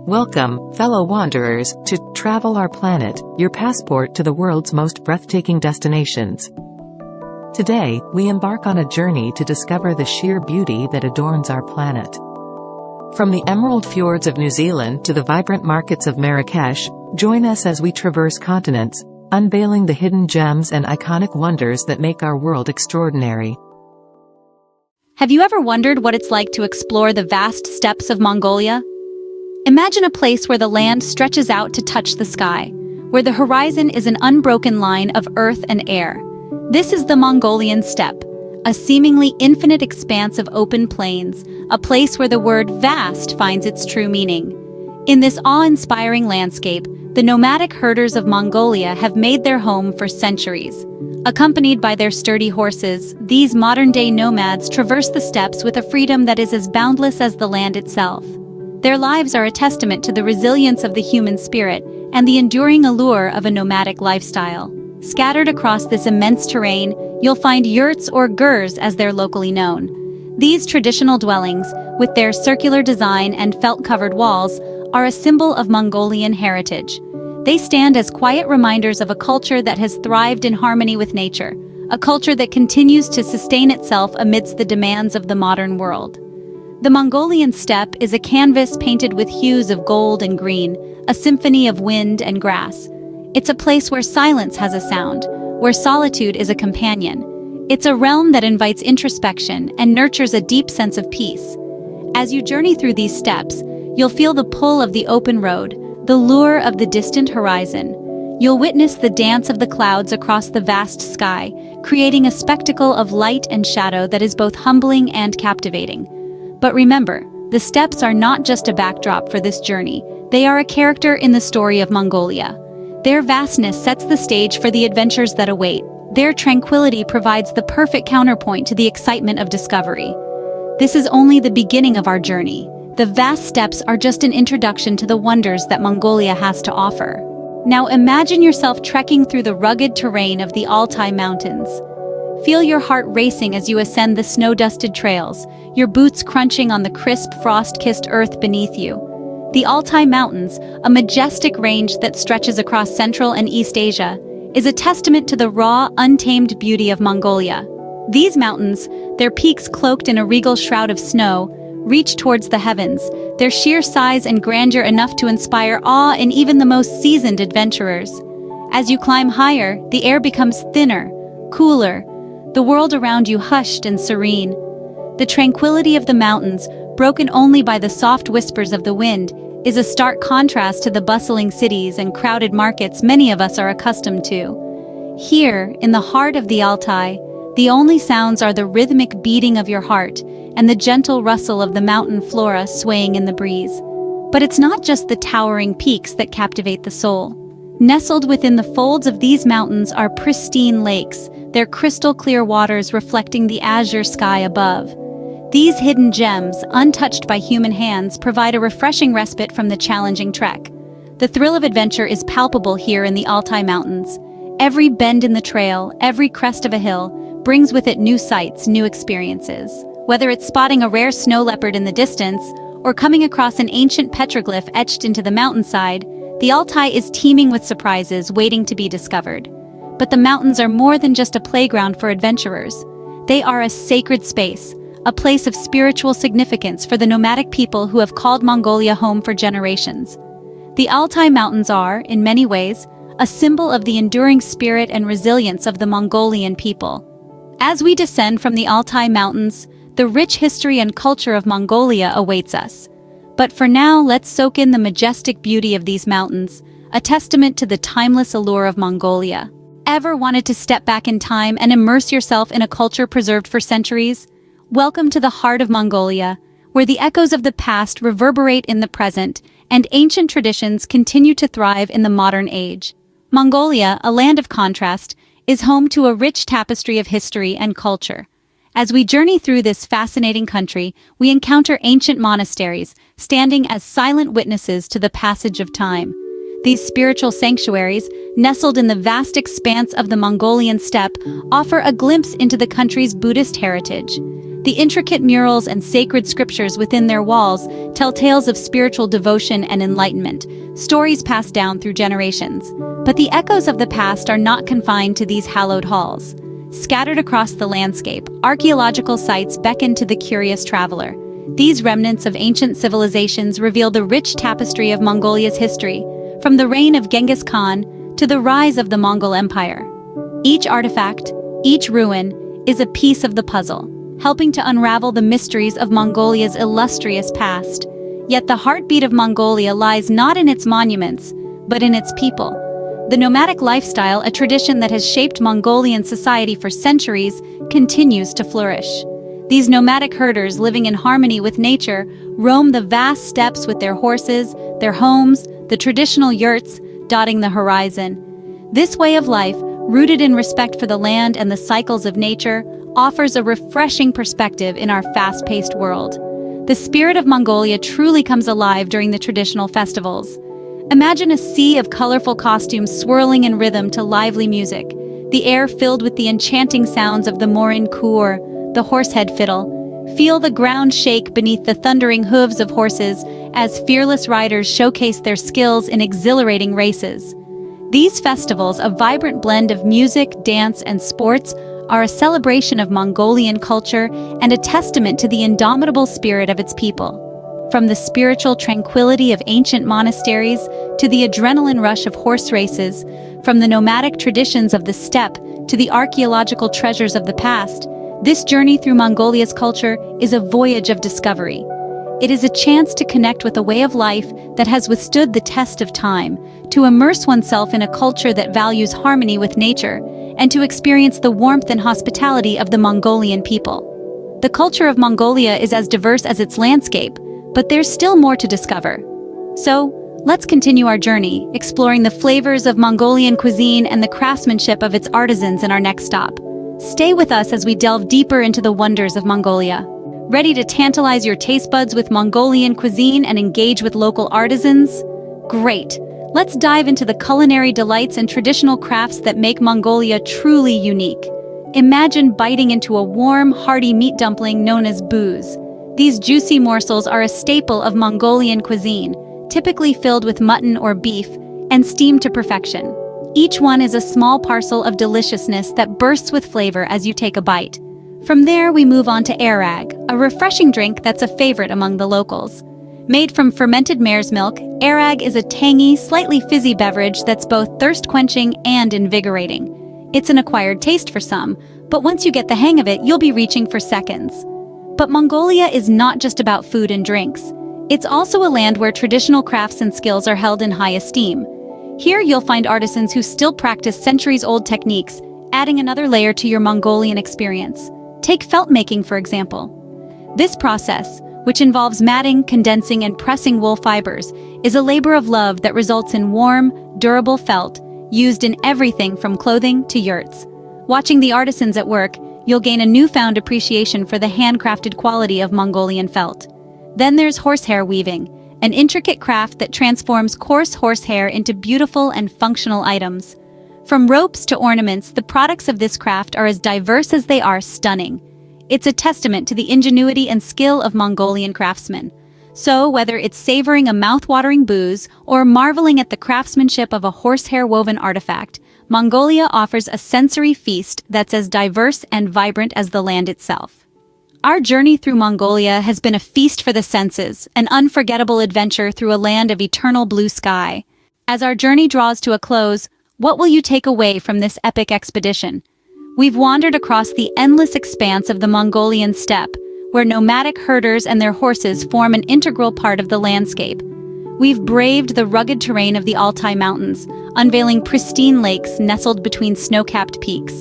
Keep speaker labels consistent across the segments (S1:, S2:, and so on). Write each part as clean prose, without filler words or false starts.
S1: Welcome, fellow wanderers, to Travel Our Planet, your passport to the world's most breathtaking destinations. Today, we embark on a journey to discover the sheer beauty that adorns our planet. From the emerald fjords of New Zealand to the vibrant markets of Marrakesh, join us as we traverse continents, unveiling the hidden gems and iconic wonders that make our world extraordinary.
S2: Have you ever wondered what it's like to explore the vast steppes of Mongolia? Imagine a place where the land stretches out to touch the sky, where the horizon is an unbroken line of earth and air. This is the Mongolian steppe, a seemingly infinite expanse of open plains, a place where the word vast finds its true meaning. In this awe-inspiring landscape, the nomadic herders of Mongolia have made their home for centuries. Accompanied by their sturdy horses, these modern-day nomads traverse the steppes with a freedom that is as boundless as the land itself. Their lives are a testament to the resilience of the human spirit and the enduring allure of a nomadic lifestyle. Scattered across this immense terrain, you'll find yurts or gers as they're locally known. These traditional dwellings, with their circular design and felt-covered walls, are a symbol of Mongolian heritage. They stand as quiet reminders of a culture that has thrived in harmony with nature, a culture that continues to sustain itself amidst the demands of the modern world. The Mongolian steppe is a canvas painted with hues of gold and green, a symphony of wind and grass. It's a place where silence has a sound, where solitude is a companion. It's a realm that invites introspection and nurtures a deep sense of peace. As you journey through these steppes, you'll feel the pull of the open road, the lure of the distant horizon. You'll witness the dance of the clouds across the vast sky, creating a spectacle of light and shadow that is both humbling and captivating. But remember, the steppes are not just a backdrop for this journey, they are a character in the story of Mongolia. Their vastness sets the stage for the adventures that await. Their tranquility provides the perfect counterpoint to the excitement of discovery. This is only the beginning of our journey. The vast steppes are just an introduction to the wonders that Mongolia has to offer. Now imagine yourself trekking through the rugged terrain of the Altai Mountains. Feel your heart racing as you ascend the snow-dusted trails, your boots crunching on the crisp, frost-kissed earth beneath you. The Altai Mountains, a majestic range that stretches across Central and East Asia, is a testament to the raw, untamed beauty of Mongolia. These mountains, their peaks cloaked in a regal shroud of snow, reach towards the heavens, their sheer size and grandeur enough to inspire awe in even the most seasoned adventurers. As you climb higher, the air becomes thinner, cooler, the world around you hushed and serene. The tranquility of the mountains, broken only by the soft whispers of the wind, is a stark contrast to the bustling cities and crowded markets many of us are accustomed to. Here, in the heart of the Altai, the only sounds are the rhythmic beating of your heart and the gentle rustle of the mountain flora swaying in the breeze. But it's not just the towering peaks that captivate the soul. Nestled within the folds of these mountains are pristine lakes, their crystal-clear waters reflecting the azure sky above. These hidden gems, untouched by human hands, provide a refreshing respite from the challenging trek. The thrill of adventure is palpable here in the Altai Mountains. Every bend in the trail, every crest of a hill, brings with it new sights, new experiences. Whether it's spotting a rare snow leopard in the distance, or coming across an ancient petroglyph etched into the mountainside, the Altai is teeming with surprises waiting to be discovered. But the mountains are more than just a playground for adventurers. They are a sacred space, a place of spiritual significance for the nomadic people who have called Mongolia home for generations. The Altai Mountains are, in many ways, a symbol of the enduring spirit and resilience of the Mongolian people. As we descend from the Altai Mountains, the rich history and culture of Mongolia awaits us. But for now, let's soak in the majestic beauty of these mountains, a testament to the timeless allure of Mongolia. Ever wanted to step back in time and immerse yourself in a culture preserved for centuries? Welcome to the heart of Mongolia, where the echoes of the past reverberate in the present and ancient traditions continue to thrive in the modern age. Mongolia, a land of contrast, is home to a rich tapestry of history and culture. As we journey through this fascinating country, we encounter ancient monasteries, standing as silent witnesses to the passage of time. These spiritual sanctuaries, nestled in the vast expanse of the Mongolian steppe, offer a glimpse into the country's Buddhist heritage. The intricate murals and sacred scriptures within their walls tell tales of spiritual devotion and enlightenment, stories passed down through generations. But the echoes of the past are not confined to these hallowed halls. Scattered across the landscape, archaeological sites beckon to the curious traveler. These remnants of ancient civilizations reveal the rich tapestry of Mongolia's history, from the reign of Genghis Khan to the rise of the Mongol Empire. Each artifact, each ruin, is a piece of the puzzle, helping to unravel the mysteries of Mongolia's illustrious past. Yet the heartbeat of Mongolia lies not in its monuments, but in its people. The nomadic lifestyle, a tradition that has shaped Mongolian society for centuries, continues to flourish. These nomadic herders living in harmony with nature roam the vast steppes with their horses, their homes, the traditional yurts dotting the horizon. This way of life, rooted in respect for the land and the cycles of nature, offers a refreshing perspective in our fast-paced world. The spirit of Mongolia truly comes alive during the traditional festivals. Imagine a sea of colorful costumes swirling in rhythm to lively music, the air filled with the enchanting sounds of the morin kur, the horsehead fiddle. Feel the ground shake beneath the thundering hooves of horses as fearless riders showcase their skills in exhilarating races. These festivals, a vibrant blend of music, dance, and sports, are a celebration of Mongolian culture and a testament to the indomitable spirit of its people. From the spiritual tranquility of ancient monasteries to the adrenaline rush of horse races, from the nomadic traditions of the steppe to the archaeological treasures of the past, this journey through Mongolia's culture is a voyage of discovery. It is a chance to connect with a way of life that has withstood the test of time, to immerse oneself in a culture that values harmony with nature, and to experience the warmth and hospitality of the Mongolian people. The culture of Mongolia is as diverse as its landscape, but there's still more to discover. So, let's continue our journey, exploring the flavors of Mongolian cuisine and the craftsmanship of its artisans in our next stop. Stay with us as we delve deeper into the wonders of Mongolia. Ready to tantalize your taste buds with Mongolian cuisine and engage with local artisans? Great! Let's dive into the culinary delights and traditional crafts that make Mongolia truly unique. Imagine biting into a warm, hearty meat dumpling known as buz. These juicy morsels are a staple of Mongolian cuisine, typically filled with mutton or beef, and steamed to perfection. Each one is a small parcel of deliciousness that bursts with flavor as you take a bite. From there, we move on to arag, a refreshing drink that's a favorite among the locals. Made from fermented mare's milk, arag is a tangy, slightly fizzy beverage that's both thirst-quenching and invigorating. It's an acquired taste for some, but once you get the hang of it, you'll be reaching for seconds. But Mongolia is not just about food and drinks. It's also a land where traditional crafts and skills are held in high esteem. Here you'll find artisans who still practice centuries-old techniques, adding another layer to your Mongolian experience. Take felt making, for example. This process, which involves matting, condensing, and pressing wool fibers, is a labor of love that results in warm, durable felt, used in everything from clothing to yurts. Watching the artisans at work, you'll gain a newfound appreciation for the handcrafted quality of Mongolian felt. Then there's horsehair weaving, an intricate craft that transforms coarse horsehair into beautiful and functional items. From ropes to ornaments, the products of this craft are as diverse as they are stunning. It's a testament to the ingenuity and skill of Mongolian craftsmen. So, whether it's savoring a mouth-watering booze or marveling at the craftsmanship of a horsehair-woven artifact, Mongolia offers a sensory feast that's as diverse and vibrant as the land itself. Our journey through Mongolia has been a feast for the senses, an unforgettable adventure through a land of eternal blue sky. As our journey draws to a close, what will you take away from this epic expedition? We've wandered across the endless expanse of the Mongolian steppe, where nomadic herders and their horses form an integral part of the landscape. We've braved the rugged terrain of the Altai Mountains, unveiling pristine lakes nestled between snow-capped peaks.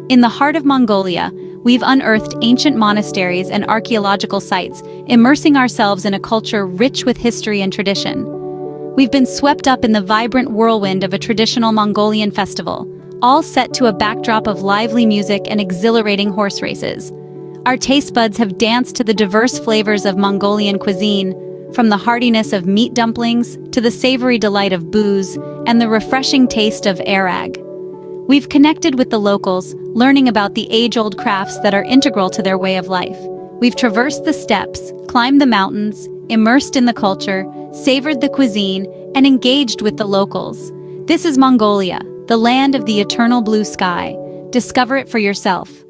S2: In the heart of Mongolia, we've unearthed ancient monasteries and archaeological sites, immersing ourselves in a culture rich with history and tradition. We've been swept up in the vibrant whirlwind of a traditional Mongolian festival, all set to a backdrop of lively music and exhilarating horse races. Our taste buds have danced to the diverse flavors of Mongolian cuisine, from the heartiness of meat dumplings to the savory delight of booze and the refreshing taste of arag. We've connected with the locals, learning about the age-old crafts that are integral to their way of life. We've traversed the steppes, climbed the mountains, immersed in the culture, savored the cuisine, and engaged with the locals. This is Mongolia, the land of the eternal blue sky. Discover it for yourself.